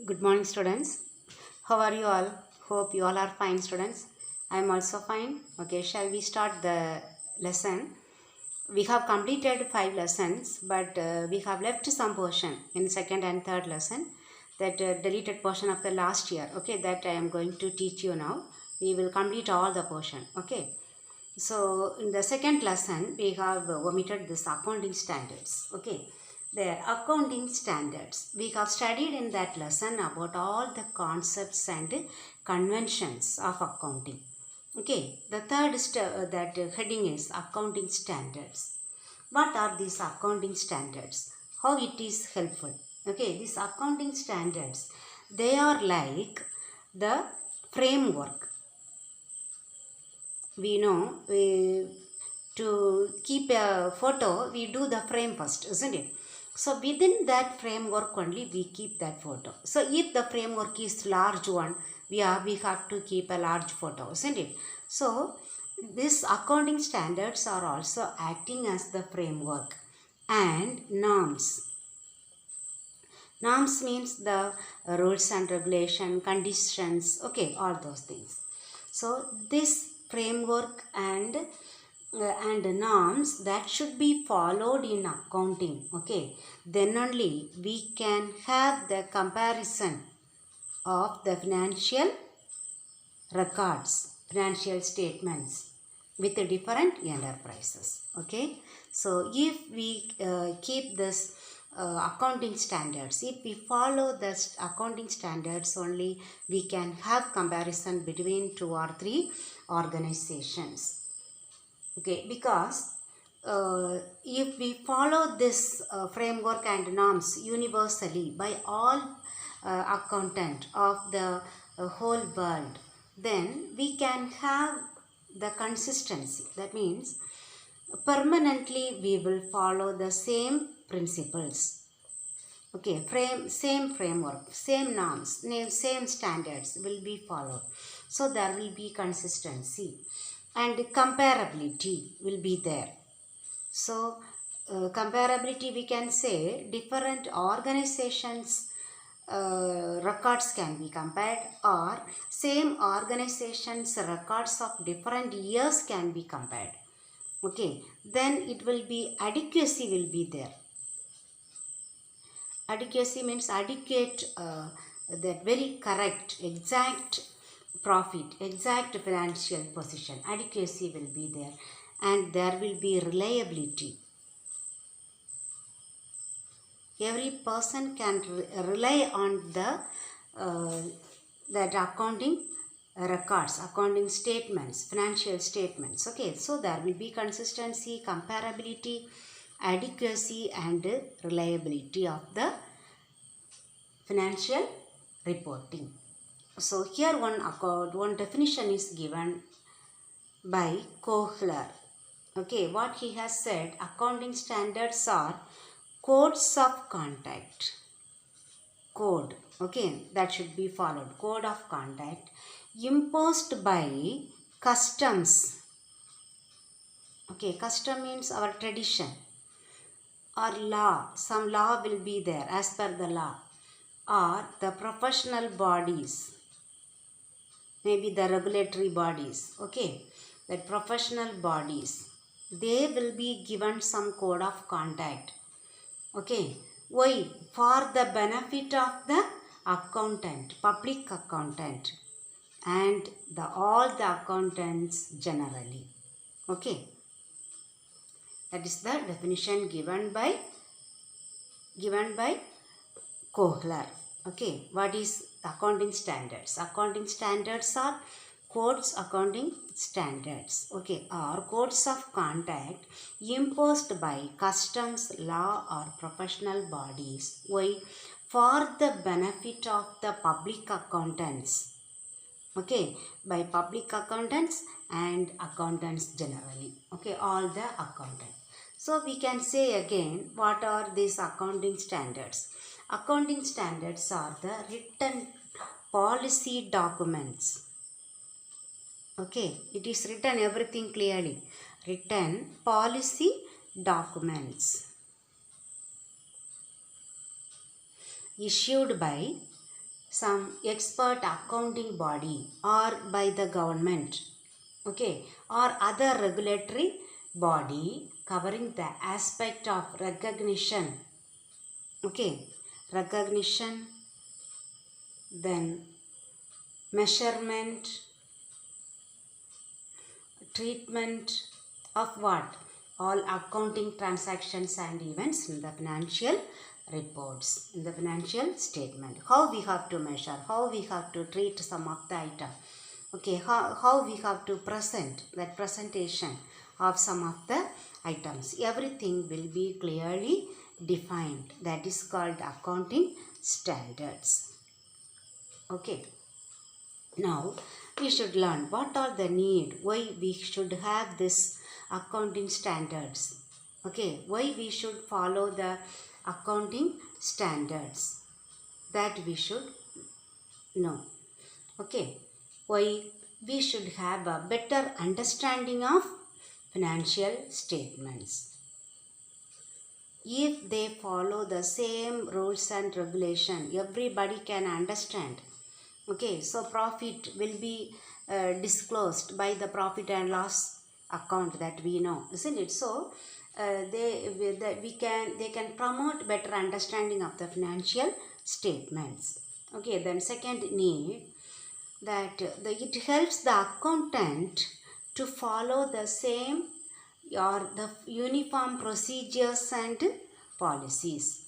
Good morning, students. How are you all? Hope you all are fine, students. I am also fine. Okay, shall we start the lesson? We have completed 5 lessons, but we have left some portion in second and third lesson, that deleted portion of the last year. Okay, that I am going to teach you now. We will complete all the portion. Okay. So in the second lesson, we have omitted this accounting standards. Okay, the accounting standards. We have studied in that lesson about all the concepts and conventions of accounting. Okay, the third that heading is accounting standards. What are these accounting standards? How it is helpful? Okay, these accounting standards, they are like the framework. We know to keep a photo, we do the frame first, isn't it? So within that framework only we keep that photo. So if the framework is large one, we have to keep a large photo, isn't it? So these accounting standards are also acting as the framework. And norms. Norms means the rules and regulation, conditions, okay, all those things. So this framework and norms that should be followed in accounting, okay, then only we can have the comparison of the financial records, financial statements with the different enterprises. Okay, so if we keep this accounting standards, if we follow the accounting standards only, we can have comparison between 2 or 3 organizations. Okay, because if we follow this framework and norms universally by all accountant of the whole world, then we can have the consistency. That means permanently we will follow the same principles. Okay, same framework, same norms, same standards will be followed. So there will be consistency and comparability will be there. So comparability, we can say different organizations records can be compared, or same organizations records of different years can be compared. Okay, then it will be adequacy will be there. Adequacy means adequate, that very correct, exact profit, exact financial position. Adequacy will be there, and there will be reliability. Every person can rely on the that accounting records, accounting statements, financial statements. Okay, so there will be consistency, comparability, adequacy and reliability of the financial reporting. So here one definition is given by Kohler. Okay, what he has said, accounting standards are codes of conduct. Code, okay, that should be followed. Code of conduct imposed by customs. Okay, custom means our tradition or law. Some law will be there as per the law, or the professional bodies, maybe the regulatory bodies. Okay, the professional bodies, they will be given some code of conduct. Okay, why? For the benefit of the accountant, public accountant, and all the accountants generally. Okay, that is the definition given by Kohler. Okay, what is accounting standards? Accounting standards are codes accounting standards, okay, or codes of conduct imposed by customs, law or professional bodies. Why? For the benefit of the public accountants. Okay, by public accountants and accountants generally. Okay, all the accountants. So we can say again, what are these accounting standards? Accounting standards are the written policy documents. Okay, it is written everything clearly. Written policy documents issued by some expert accounting body or by the government, okay, or other regulatory body covering the aspect of recognition, okay, recognition, then measurement, treatment of what? All accounting transactions and events in the financial reports, in the financial statement. How we have to measure, how we have to treat some of the item. Okay, how we have to present, that presentation of some of the items. Everything will be clearly defined. That is called accounting standards. Okay. Now, we should learn what are the need, why we should have this accounting standards. Okay, why we should follow the accounting standards, that we should know. Okay, why we should have a better understanding of financial statements. If they follow the same rules and regulation, everybody can understand. Okay, so profit will be disclosed by the profit and loss account that we know, isn't it? So they can promote better understanding of the financial statements. Okay, then second need, that it helps the accountant to follow the same or the uniform procedures and policies.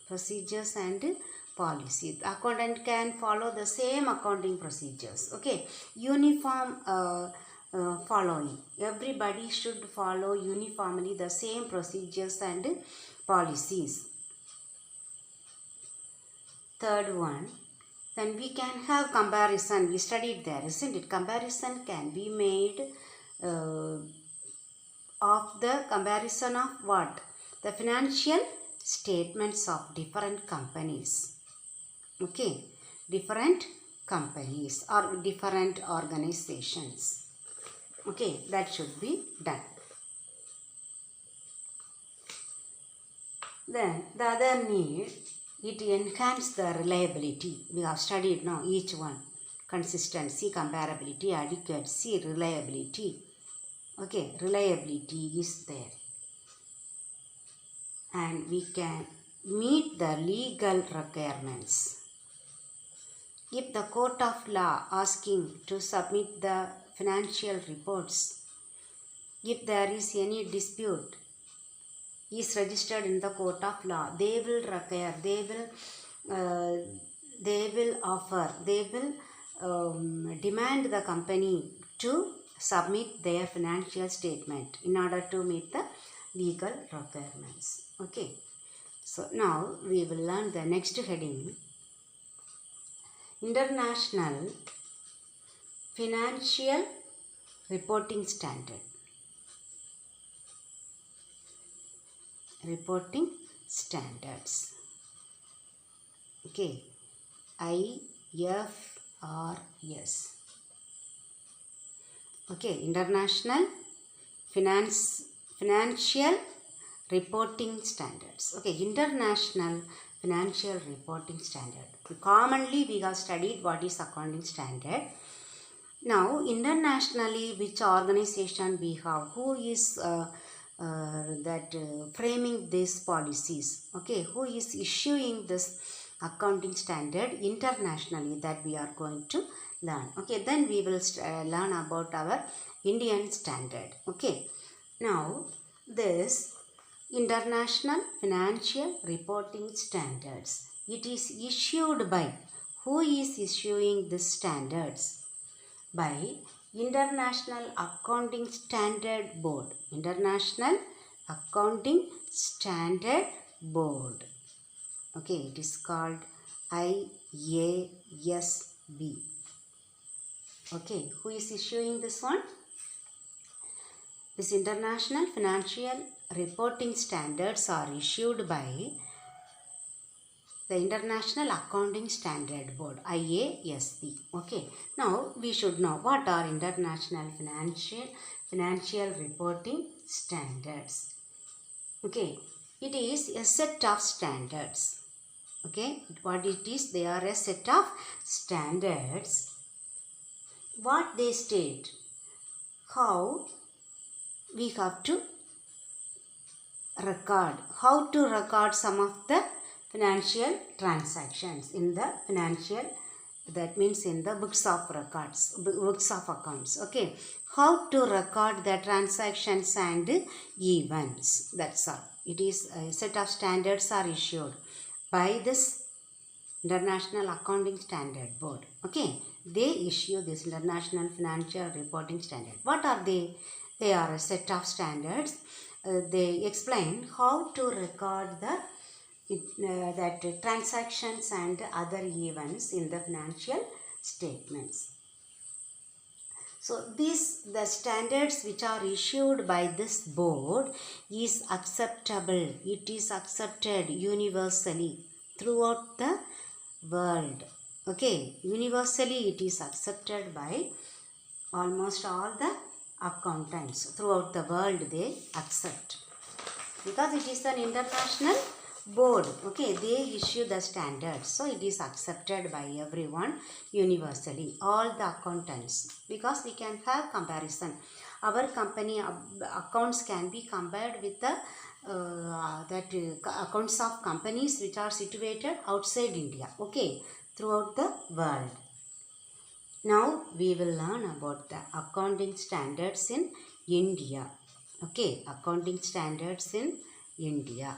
Procedures and policies. The accountant can follow the same accounting procedures. Okay, uniform following. Everybody should follow uniformly the same procedures and policies. Third one, then we can have comparison. We studied there, isn't it? Comparison can be made of the comparison of what? The financial statements of different companies. Okay, different companies or different organizations. Okay, that should be done. Then the other need, it enhances the reliability. We have studied now each one. Consistency, comparability, adequacy, reliability. Okay, reliability is there. And we can meet the legal requirements. If the court of law asking to submit the financial reports, if there is any dispute, is registered in the court of law, they will require, they will offer, they will demand the company to submit their financial statement in order to meet the legal requirements. Okay, so now we will learn the next heading, International Financial Reporting Standard. Reporting standards. Okay, IFRS. Okay, International Financial Reporting Standards. Okay, International Financial Reporting Standard. Commonly we have studied what is accounting standard. Now internationally, which organization we have, who is framing these policies, okay, who is issuing this accounting standard internationally, that we are going to learn. Okay, then we will learn about our Indian standard. Okay, now this International Financial Reporting Standards, it is issued by, who is issuing these standards? By International Accounting Standard Board. International Accounting Standard Board. Okay, it is called IASB. Okay, who is issuing this one? This International Financial Reporting Standards are issued by the International Accounting Standard Board, IASB. Okay, now we should know what are International Financial Reporting Standards. Okay, it is a set of standards. Okay, what it is? They are a set of standards. What they state, how we have to record, how to record some of the financial transactions in the financial, that means in the books of records, books of accounts. Okay, how to record the transactions and events. That's all. It is a set of standards are issued by this International Accounting Standard Board. Okay, they issue this International Financial Reporting Standard. What are they? They are a set of standards. They explain how to record that transactions and other events in the financial statements. So the standards which are issued by this board is acceptable. It is accepted universally throughout the world. Okay, universally it is accepted by almost all the accountants throughout the world. They accept because it is an international board. Okay, they issue the standards, so it is accepted by everyone universally, all the accountants, because we can have comparison. Our company accounts can be compared with the accounts of companies which are situated outside India. Okay, throughout the world. Now we will learn about the accounting standards in India. Okay, accounting standards in India.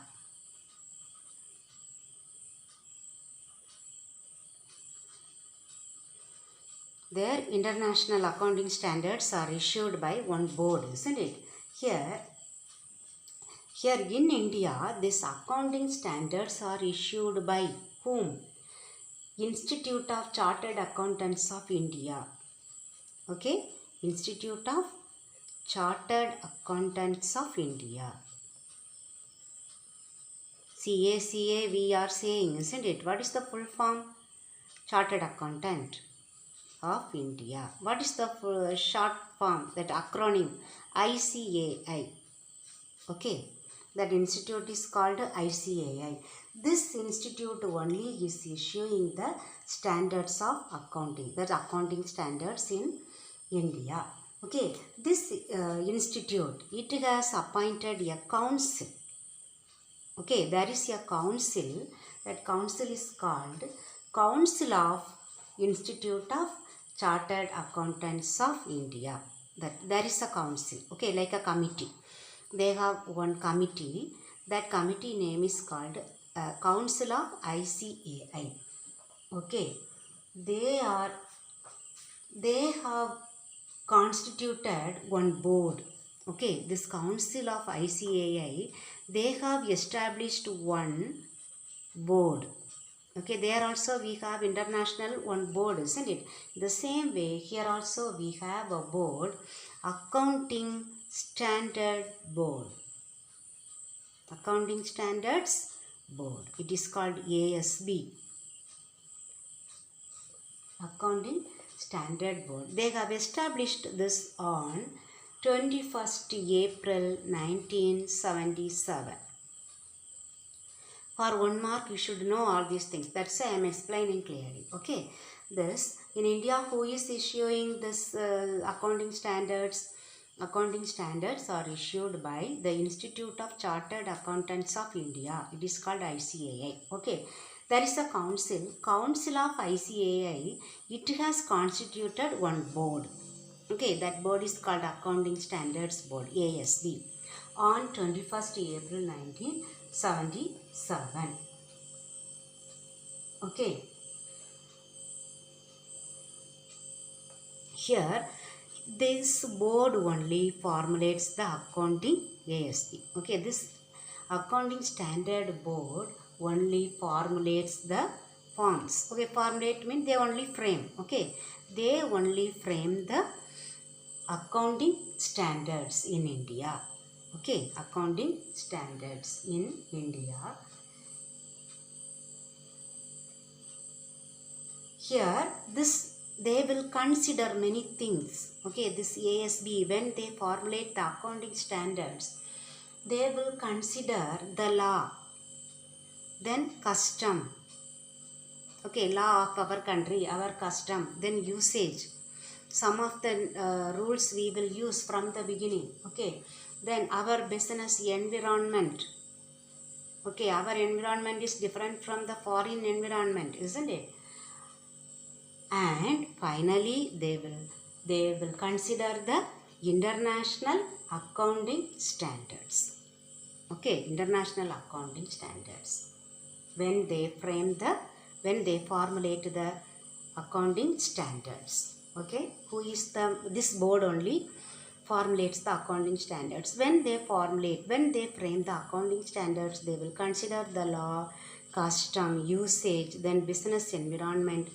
Their international accounting standards are issued by one board, isn't it? Here in India, these accounting standards are issued by whom? Institute of Chartered Accountants of India. Okay, Institute of Chartered Accountants of India. CACA we are saying, isn't it? What is the full form? Chartered Accountant of India. What is the short form, that acronym? ICAI. Okay, that institute is called ICAI. This institute only is issuing the standards of accounting, that accounting standards in India. Okay, this institute, it has appointed a council. Okay, there is a council. That council is called Council of Institute of Chartered Accountants of India. That there is a council. Okay, like a committee. They have one committee. That committee name is called Council of ICAI. Okay, they have constituted one board. Okay, this Council of ICAI, they have established one board. Okay, there also we have international one board, isn't it? The same way, here also we have a board, Accounting Standard Board. Accounting Standards Board. It is called ASB. Accounting Standard Board. They have established this on 21st April 1977. For 1 mark, you should know all these things. That's why I am explaining clearly. Okay. This, in India, who is issuing this accounting standards? Accounting standards are issued by the Institute of Chartered Accountants of India. It is called ICAI. Okay. There is a council. Council of ICAI. It has constituted one board. Okay. That board is called Accounting Standards Board, ASB. On 21st April 1977. Okay. Here, this board only formulates the accounting ASB. Okay, this accounting standard board only formulates the forms. Okay, formulate means they only frame. Okay, they only frame the accounting standards in India. Okay, accounting standards in India. Here, they will consider many things. Okay, this ASB, when they formulate the accounting standards, they will consider the law, then custom, Okay, law of our country, our custom, then usage. Some of the rules we will use from the beginning. Okay, then our business environment. Okay, our environment is different from the foreign environment, isn't it? And finally, they will consider the international accounting standards. Okay, international accounting standards. When they formulate the accounting standards. Okay, this board only formulates the accounting standards. When they frame the accounting standards, they will consider the law, custom, usage, then business environment,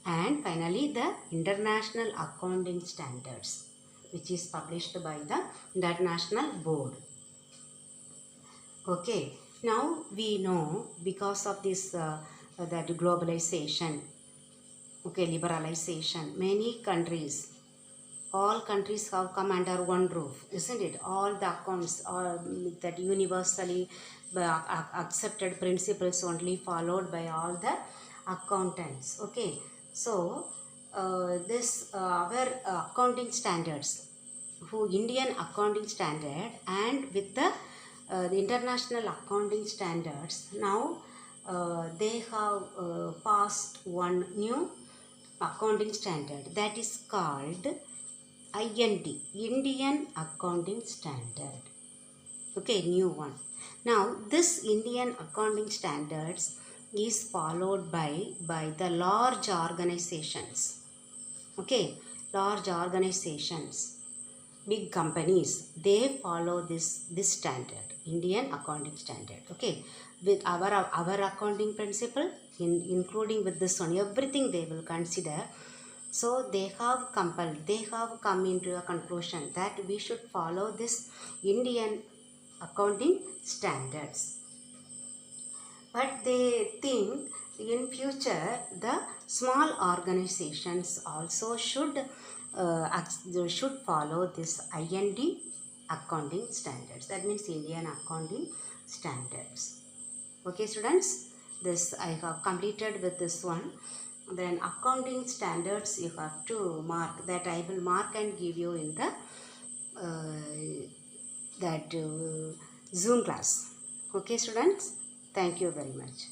and finally the international accounting standards, which is published by the international board. Okay, now we know, because of this that globalization, okay, liberalization, many countries, all countries have come under one roof, isn't it? All the accounts that universally accepted principles only followed by all the accountants. Okay, so this our accounting standards, who Indian accounting standard and with the international accounting standards, now they have passed one new accounting standard, that is called IND, Indian Accounting Standard. Okay, new one. Now this Indian accounting standards is followed by the large organizations. Okay, large organizations, big companies, they follow this standard, Indian accounting standard. Okay, with our accounting principle, including with this one, everything they will consider. So they have come into a conclusion that we should follow this Indian accounting standards. But they think in future the small organizations also should follow this IND accounting standards. That means Indian accounting standards. Okay, students, this I have completed with this one. Then accounting standards you have to mark, that I will mark and give you in the Zoom class. Okay, students, thank you very much.